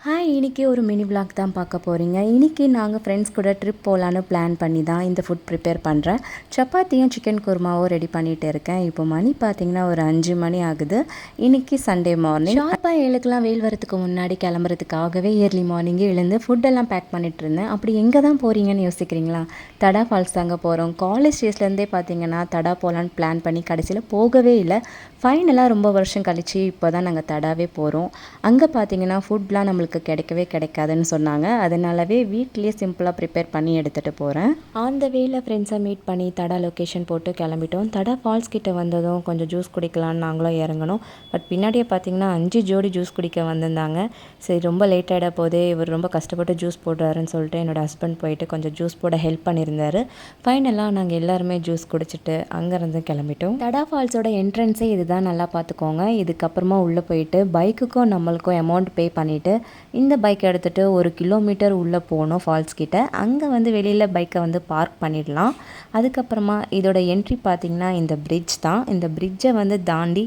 Hi, இன்றைக்கி ஒரு mini vlog தான் பார்க்க போகிறீங்க. இன்றைக்கி நாங்கள் ஃப்ரெண்ட்ஸ் கூட ட்ரிப் போகலான்னு பிளான் பண்ணி தான் இந்த ஃபுட் ப்ரிப்பேர் பண்ணுறேன். சப்பாத்தியும் சிக்கன் குருமாவும் ரெடி பண்ணிகிட்டு இருக்கேன். இப்போ மணி பார்த்திங்கன்னா ஒரு 5 மணி ஆகுது. இன்றைக்கி சண்டே மார்னிங். ஷார்ப்பாக 7க்குலாம் வெயில் வரதுக்கு முன்னாடி கிளம்புறதுக்காகவே ஏர்லி மார்னிங்கே எழுந்து ஃபுட்டெல்லாம் பேக் பண்ணிகிட்டு இருந்தேன். அப்படி எங்கே தான் போகிறீங்கன்னு யோசிக்கிறீங்களா? தடா ஃபால்ஸ் தாங்க போகிறோம். காலேஜ் டேஸ்லேருந்தே பார்த்திங்கன்னா தடா போகலான்னு பிளான் பண்ணி கடைசியில் போகவே இல்லை. ஃபைனலாக ரொம்ப வருஷம் கழித்து இப்போ தான் நாங்கள் தடாவே போகிறோம். அங்கே பார்த்திங்கன்னா ஃபுட்லாம் நம்மளுக்கு கிடைக்கவே கிடைக்காதுன்னு சொன்னாங்க. அதனாலவே வீட்லேயே சிம்பிளாக ப்ரிப்பேர் பண்ணி எடுத்துகிட்டு போகிறேன். ஆன் த வேல ஃப்ரெண்ட்ஸை மீட் பண்ணி தடா லொக்கேஷன் போட்டு கிளம்பிட்டோம். தடா ஃபால்ஸ் கிட்ட வந்ததும் கொஞ்சம் ஜூஸ் குடிக்கலான்னு நாங்களும் இறங்கணும். பட் பின்னாடியே பார்த்திங்கன்னா 5 ஜோடி ஜூஸ் குடிக்க வந்திருந்தாங்க. சரி, ரொம்ப லேட் ஆகிட போதே, இவர் ரொம்ப கஷ்டப்பட்டு ஜூஸ் போடுறாருன்னு சொல்லிட்டு என்னோடய ஹஸ்பண்ட் போயிட்டு கொஞ்சம் ஜூஸ் போட ஹெல்ப் பண்ணியிருந்தார். ஃபைனலாக நாங்கள் எல்லாருமே ஜூஸ் குடிச்சிட்டு அங்கேருந்து கிளம்பிட்டோம். தடா ஃபால்ஸோட என்ட்ரன்ஸே இதுதான், நல்லா பார்த்துக்கோங்க. இதுக்கப்புறமா உள்ளே போயிட்டு பைக்குக்கும் நம்மளுக்கும் அமௌண்ட் பே பண்ணிவிட்டு இந்த பைக் எடுத்துகிட்டு 1 கிலோமீட்டர் உள்ளே போகணும் ஃபால்ஸ் கிட்ட. அங்கே வந்து வெளியில் பைக்கை வந்து பார்க் பண்ணிடலாம். அதுக்கப்புறமா இதோட என்ட்ரி பார்த்திங்கன்னா இந்த பிரிட்ஜ் தான். இந்த பிரிட்ஜை வந்து தாண்டி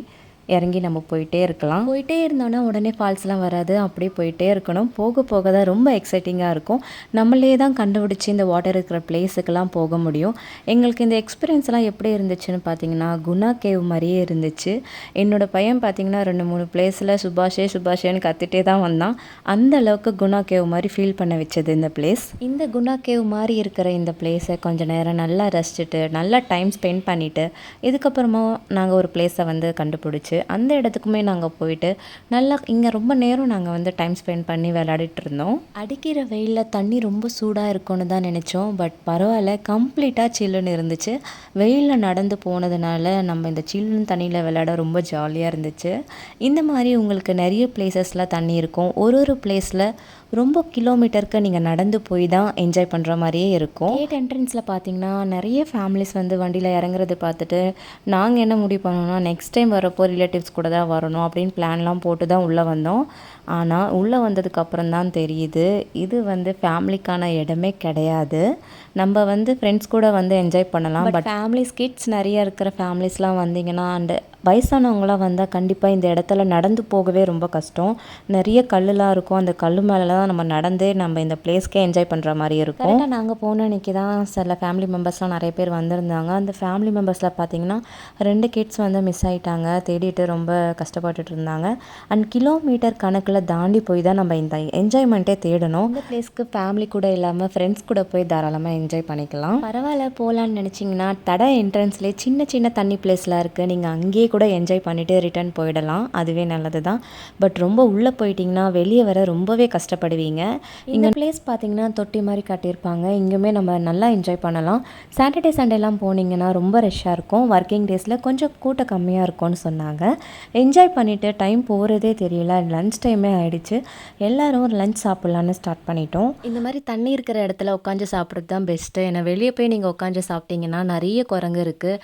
இறங்கி நம்ம போயிட்டே இருக்கலாம். போயிட்டே இருந்தோன்னா உடனே ஃபால்ஸ்லாம் வராது, அப்படியே போயிட்டே இருக்கணும். போக போக தான் ரொம்ப எக்ஸைட்டிங்காக இருக்கும். நம்மளே தான் கண்டுபிடிச்சி இந்த வாட்டர் இருக்கிற பிளேஸுக்கெல்லாம் போக முடியும். எங்களுக்கு இந்த எக்ஸ்பீரியன்ஸ்லாம் எப்படி இருந்துச்சுன்னு பார்த்தீங்கன்னா குணா கேவ் மாதிரியே இருந்துச்சு. என்னோடய பையன் பார்த்திங்கன்னா 2-3 பிளேஸில் சுபாஷேன்னு கற்றுட்டே தான் வந்தான். அந்த அளவுக்கு குணா கேவ் மாதிரி ஃபீல் பண்ண வச்சது இந்த பிளேஸ். இந்த குணா கேவ் மாதிரி இருக்கிற இந்த பிளேஸை கொஞ்சம் நேரம் நல்லா ரசிச்சுட்டு நல்லா டைம் ஸ்பெண்ட் பண்ணிவிட்டு இதுக்கப்புறமா நாங்கள் ஒரு பிளேஸை வந்து கண்டுபிடிச்சி அந்த இடத்துக்குமே நாங்கள் போயிட்டு நல்லா இங்கே ரொம்ப நேரம் நாங்கள் வந்து டைம் ஸ்பெண்ட் பண்ணி விளையாடிட்டு இருந்தோம். அடிக்கிற வெயிலில் தண்ணி ரொம்ப சூடாக இருக்கும்னு தான் நினச்சோம். பட் பரவாயில்ல, கம்ப்ளீட்டாக சில்லுன்னு இருந்துச்சு. வெயிலில் நடந்து போனதுனால நம்ம இந்த சில்லுன்னு தண்ணியில் விளையாட ரொம்ப ஜாலியாக இருந்துச்சு. இந்த மாதிரி உங்களுக்கு நிறைய பிளேசஸில் தண்ணி இருக்கும். ஒரு பிளேஸில் ரொம்ப கிலோமீட்டருக்கு நீங்கள் நடந்து போய் தான் என்ஜாய் பண்ணுற மாதிரியே இருக்கும். கேட் என்ட்ரன்ஸில் பார்த்தீங்கன்னா நிறைய ஃபேமிலிஸ் வந்து வண்டியில் இறங்குறது பார்த்துட்டு நாங்கள் என்ன முடிவு பண்ணோம்னா, நெக்ஸ்ட் டைம் வரப்போ ரிலேட்டிவ்ஸ் கூட தான் வரணும் அப்படின்னு பிளான்லாம் போட்டு தான் உள்ளே வந்தோம். ஆனால் உள்ளே வந்ததுக்கப்புறம் தான் தெரியுது இது வந்து ஃபேமிலிக்கான இடமே கிடையாது. நம்ம வந்து ஃப்ரெண்ட்ஸ் கூட வந்து என்ஜாய் பண்ணலாம். பட் ஃபேமிலிஸ் கிட்ஸ் நிறைய இருக்கிற ஃபேமிலிஸ்லாம் வந்தீங்கன்னா அண்டு வயசானவங்களாம் வந்தால் கண்டிப்பாக இந்த இடத்துல நடந்து போகவே ரொம்ப கஷ்டம். நிறைய கல்லுலாம் இருக்கும். அந்த கல் மேலே தான் நம்ம நடந்து நம்ம இந்த பிளேஸ்க்கே என்ஜாய் பண்ணுற மாதிரி இருக்கும். கரெக்டாக நாங்கள் போன அன்றைக்கி தான் சில ஃபேமிலி மெம்பர்ஸ்லாம் நிறைய பேர் வந்திருந்தாங்க. அந்த ஃபேமிலி மெம்பர்ஸில் பார்த்திங்கன்னா 2 கிட்ஸ் வந்து மிஸ் ஆகிட்டாங்க. தேடிட்டு ரொம்ப கஷ்டப்பட்டுட்டு இருந்தாங்க. அண்ட் கிலோமீட்டர் கணக்கில் தாண்டி போய் தான் நம்ம இந்த என்ஜாய்மெண்ட்டே தேடணும். இந்த பிளேஸ்க்கு ஃபேமிலி கூட இல்லாமல் ஃப்ரெண்ட்ஸ் கூட போய் தாராளமாக என்ஜாய் பண்ணிக்கலாம். பரவாயில்ல, போகலான்னு நினச்சிங்கன்னா தடை என்ட்ரன்ஸ்லேயே சின்ன சின்ன தண்ணி பிளேஸ்லாம் இருக்குது. நீங்கள் அங்கேயே கூட என்ஜாய் பண்ணிவிட்டு ரிட்டர்ன் போயிடலாம். அதுவே நல்லது தான். பட் ரொம்ப உள்ளே போயிட்டிங்கன்னா வெளியே வர ரொம்பவே கஷ்டப்படுவீங்க. இந்த பிளேஸ் பார்த்திங்கன்னா தொட்டி மாதிரி காட்டியிருப்பாங்க. இங்கேயுமே நம்ம நல்லா என்ஜாய் பண்ணலாம். சாட்டர்டே சண்டேலாம் போனீங்கன்னா ரொம்ப ரஷ்ஷாக இருக்கும். ஒர்க்கிங் டேஸில் கொஞ்சம் கூட்டம் கம்மியாக இருக்கும்னு சொன்னாங்க. என்ஜாய் பண்ணிவிட்டு டைம் போகிறதே தெரியல. லன்ச் டைமே ஆகிடுச்சு. எல்லோரும் லன்ச் சாப்பிட்லான்னு ஸ்டார்ட் பண்ணிட்டோம். இந்த மாதிரி தண்ணி இருக்கிற இடத்துல உட்காந்து சாப்பிட்றது தான் பெஸ்ட்டு. ஏன்னா வெளியே போய் நீங்கள் உட்காந்து சாப்பிட்டீங்கன்னா நிறைய குரங்கு இருக்குது.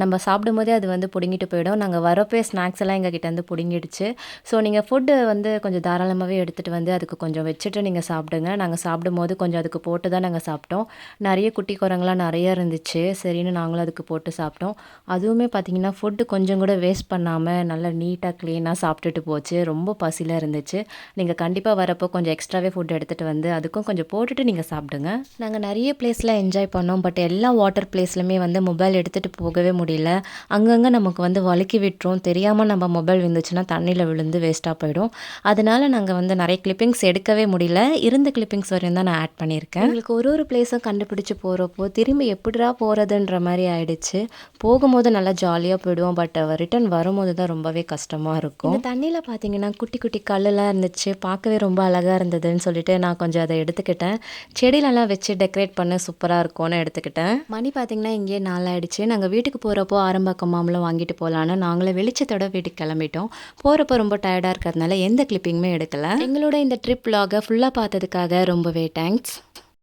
நம்ம சாப்பிடும் போதே அது வந்து பிடுங்கிட்டு போயிடும். நாங்கள் வரப்போ ஸ்நாக்ஸ் எல்லாம் எங்கள் கிட்டேருந்து பிடுங்கிடுச்சு. ஸோ நீங்கள் ஃபுட்டு வந்து கொஞ்சம் தாராளமாகவே எடுத்துகிட்டு வந்து அதுக்கு கொஞ்சம் வச்சுட்டு நீங்கள் சாப்பிடுங்க. நாங்கள் சாப்பிடும் போது கொஞ்சம் அதுக்கு போட்டு தான் நாங்கள் சாப்பிட்டோம். நிறைய குட்டி குரங்குலாம் நிறையா இருந்துச்சு. சரின்னு நாங்களும் அதுக்கு போட்டு சாப்பிட்டோம். அதுவுமே பார்த்திங்கன்னா ஃபுட்டு கொஞ்சம் கூட வேஸ்ட் பண்ணாமல் நல்லா நீட்டாக க்ளீனாக சாப்பிட்டுட்டு போச்சு. ரொம்ப பசியில் இருந்துச்சு. நீங்கள் கண்டிப்பாக வரப்போ கொஞ்சம் எக்ஸ்ட்ராவே ஃபுட் எடுத்துகிட்டு வந்து அதுக்கும் கொஞ்சம் போட்டுட்டு நீங்கள் சாப்பிடுங்க. நாங்கள் நிறைய பிளேஸில் என்ஜாய் பண்ணோம். பட் எல்லா வாட்டர் பிளேஸ்லையுமே வந்து மொபைல் எடுத்துகிட்டு போகவே முடியல. அங்கங்கே நமக்கு வந்து வலிக்கி விட்டுரும். தெரியாமல் நம்ம மொபைல் விழுந்துச்சுன்னா தண்ணியில் விழுந்து வேஸ்ட்டாக போயிடும். அதனால் நாங்கள் வந்து நிறைய கிளிப்பிங்ஸ் எடுக்கவே முடியல. இருந்த கிளிப்பிங்ஸ் வரையும் தான் நான் ஆட் பண்ணியிருக்கேன். எங்களுக்கு ஒரு பிளேஸும் கண்டுபிடிச்சி போகிறப்போ திரும்பி எப்படிடா போகிறதுன்ற மாதிரி ஆயிடுச்சு. போகும்போது நல்லா ஜாலியாக போயிடுவோம். பட் ரிட்டன் வரும்போது தான் ரொம்பவே கஷ்டமாக இருக்கும். இந்த தண்ணியில் பார்த்தீங்கன்னா குட்டி குட்டி கல்லெலாம் இருந்துச்சு. பார்க்கவே ரொம்ப அழகாக இருந்ததுன்னு சொல்லிட்டு நான் கொஞ்சம் அதை எடுத்துக்கிட்டேன். செடியிலலாம் வச்சு டெக்கரேட் பண்ண சூப்பராக இருக்கும்னு எடுத்துக்கிட்டேன். மணி பார்த்திங்கன்னா இங்கேயே 4 ஆகிடுச்சு. நாங்கள் வீட்டுக்கு போகிறப்போ ஆரம்பாக்கம் மாம்பழம் வாங்கிட்டு போகலான்னு நாங்களே வெளிச்சத்தோட வீட்டுக்கு கிளம்பிட்டோம். போகிறப்போ ரொம்ப டயர்டாக இருக்கிறதுனால எந்த கிளிப்பிங்குமே எடுக்கலை. எங்களோட இந்த ட்ரிப் vlog ஃபுல்லாக பார்த்ததுக்காக ரொம்பவே தேங்க்ஸ்.